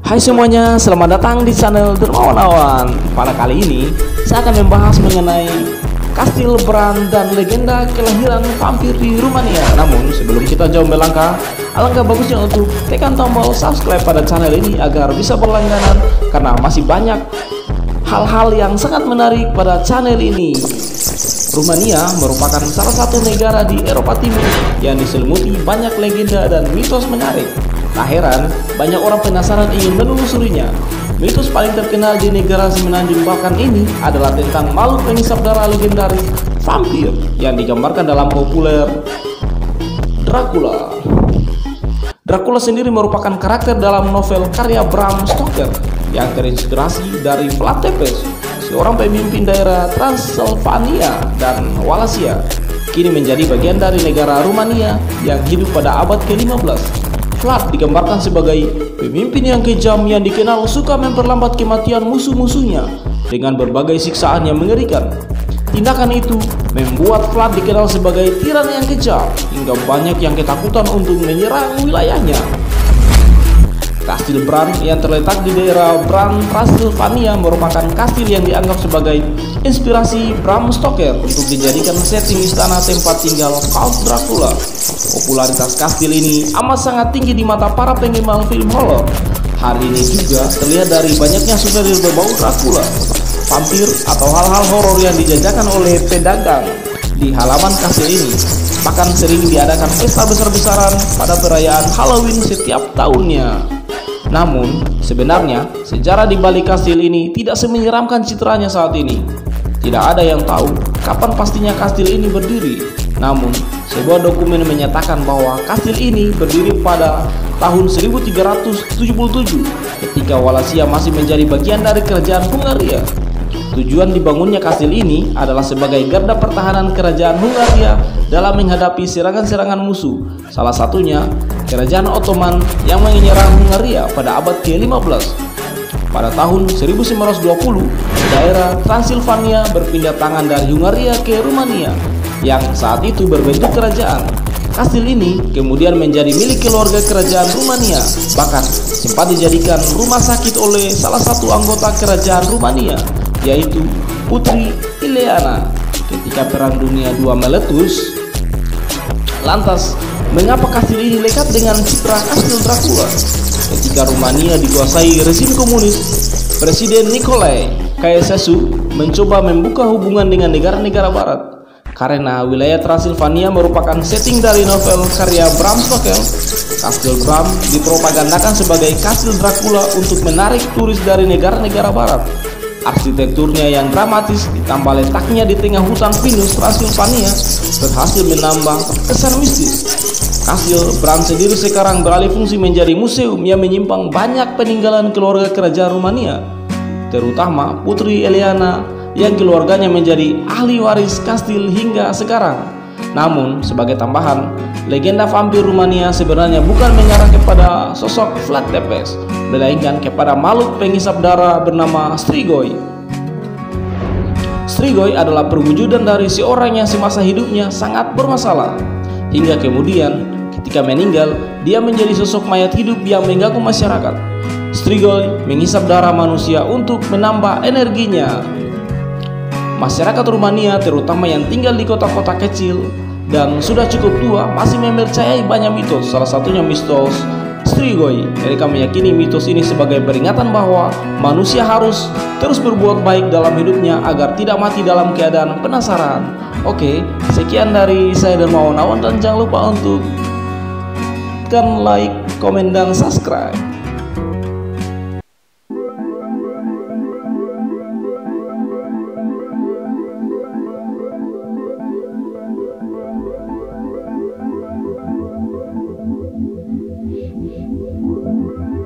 Hai semuanya, selamat datang di channel Dermawan. Pada kali ini, saya akan membahas mengenai kastil Bran dan legenda kelahiran vampir di Rumania. Namun, sebelum kita jauh melangkah, alangkah bagusnya untuk tekan tombol subscribe pada channel ini agar bisa berlangganan, karena masih banyak hal-hal yang sangat menarik pada channel ini. Rumania merupakan salah satu negara di Eropa Timur yang diselimuti banyak legenda dan mitos menarik. Tak heran, banyak orang penasaran ingin menelusurinya. Mitos paling terkenal di negara Semenanjung Balkan ini adalah tentang makhluk pengisap darah legendaris vampir yang digambarkan dalam populer Dracula. Dracula sendiri merupakan karakter dalam novel karya Bram Stoker yang terinspirasi dari Vlad Tepes, seorang pemimpin daerah Transylvania dan Wallachia, kini menjadi bagian dari negara Rumania yang hidup pada abad ke-15. Vlad digambarkan sebagai pemimpin yang kejam yang dikenal suka memperlambat kematian musuh-musuhnya dengan berbagai siksaan yang mengerikan. Tindakan itu membuat Vlad dikenal sebagai tiran yang kejam hingga banyak yang ketakutan untuk menyerang wilayahnya. Kastil Bran yang terletak di daerah Bran, Transylvania merupakan kastil yang dianggap sebagai inspirasi Bram Stoker untuk dijadikan setting istana tempat tinggal Count Dracula. Popularitas kastil ini amat sangat tinggi di mata para penggemar film horor. Hal ini juga terlihat dari banyaknya souvenir berbau Dracula, vampir, atau hal-hal horor yang dijajakan oleh pedagang di halaman kastil ini. Bahkan sering diadakan pesta besar-besaran pada perayaan Halloween setiap tahunnya. Namun, sebenarnya sejarah di balik kastil ini tidak semenyeramkan citranya saat ini. Tidak ada yang tahu kapan pastinya kastil ini berdiri. Namun, sebuah dokumen menyatakan bahwa kastil ini berdiri pada tahun 1377 ketika Wallachia masih menjadi bagian dari kerajaan Hungaria. Tujuan dibangunnya kastil ini adalah sebagai garda pertahanan kerajaan Hungaria dalam menghadapi serangan-serangan musuh, salah satunya kerajaan Ottoman yang menyerang Hungaria pada abad ke-15. Pada tahun 1920, daerah Transilvania berpindah tangan dari Hungaria ke Rumania yang saat itu berbentuk kerajaan. Kastil ini kemudian menjadi milik keluarga kerajaan Rumania, bahkan sempat dijadikan rumah sakit oleh salah satu anggota kerajaan Rumania, yaitu Putri Ileana. Ketika Perang Dunia II meletus, lantas mengapa kastil ini lekat dengan citra kastil Dracula? Ketika Rumania dikuasai rezim komunis, Presiden Nicolae Ceausescu mencoba membuka hubungan dengan negara-negara barat. Karena wilayah Transilvania merupakan setting dari novel karya Bram Stoker, Kastil Bran dipropagandakan sebagai kastil Dracula untuk menarik turis dari negara-negara barat. Arsitekturnya yang dramatis ditambah letaknya di tengah hutan pinus Transilvania berhasil menambah kesan mistis. Kastil Bran sendiri sekarang beralih fungsi menjadi museum yang menyimpan banyak peninggalan keluarga kerajaan Rumania, terutama Putri Eliana yang keluarganya menjadi ahli waris kastil hingga sekarang. Namun, sebagai tambahan, legenda vampir Rumania sebenarnya bukan mengarah kepada sosok Vlad Tepes, melainkan kepada makhluk pengisap darah bernama Strigoi. Strigoi adalah perwujudan dari seorang yang semasa hidupnya sangat bermasalah, hingga kemudian ketika meninggal, dia menjadi sosok mayat hidup yang mengganggu masyarakat. Strigoi mengisap darah manusia untuk menambah energinya. Masyarakat Rumania, terutama yang tinggal di kota-kota kecil dan sudah cukup tua, masih mempercayai banyak mitos, salah satunya mitos Strigoi. Mereka meyakini mitos ini sebagai peringatan bahwa manusia harus terus berbuat baik dalam hidupnya agar tidak mati dalam keadaan penasaran. Oke, sekian dari saya Dermawan, dan jangan lupa untuk tekan like, komen, dan subscribe.